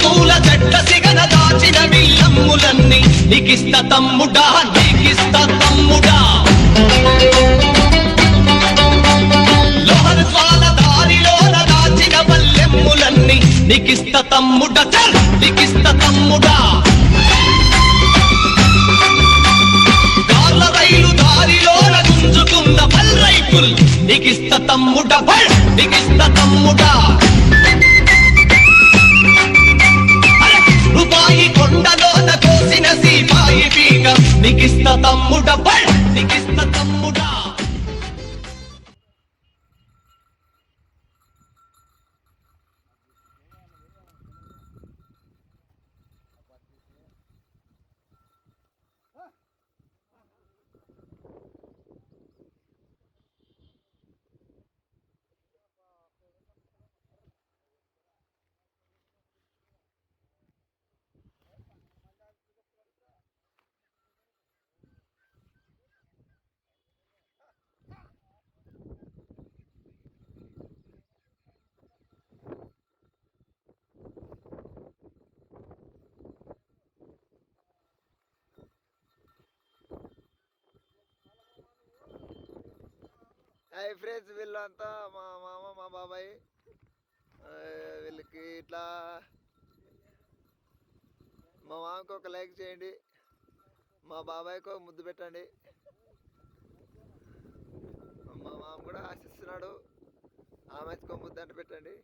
పూల చెట్ల సిగన దాచిన విల్లమ్ములన్నీ నీకిస్త తమ్ముడా నీకిస్త తమ్ముడా లోహన జ్వాల దారిలోన దాచిన వల్లెమ్ములన్నీ నీకిస్త తమ్ముడా నీకిస్త తమ్ముడా గార్ల రైలు దారిలోన గుంజుకున్న బల్ రైపుల్ నీకిస్త తమ్ముడా నీకిస్త తమ్ముడా రూపాయి కొండలోన కోసిన సీపాయి పీక నీకిస్త తమ్ముడా నీకిస్త తమ్ముడా హాయ్ ఫ్రెండ్స్, వీళ్ళంతా మా మామ మా బాబాయ్. వీళ్ళకి ఇట్లా మా మామకి ఒక లైక్ చేయండి, మా బాబాయ్కి ఒక ముద్దు పెట్టండి. మా మామ కూడా ఆశిస్తున్నాడు, ఆమెకి ఒక ముద్దు అంట పెట్టండి.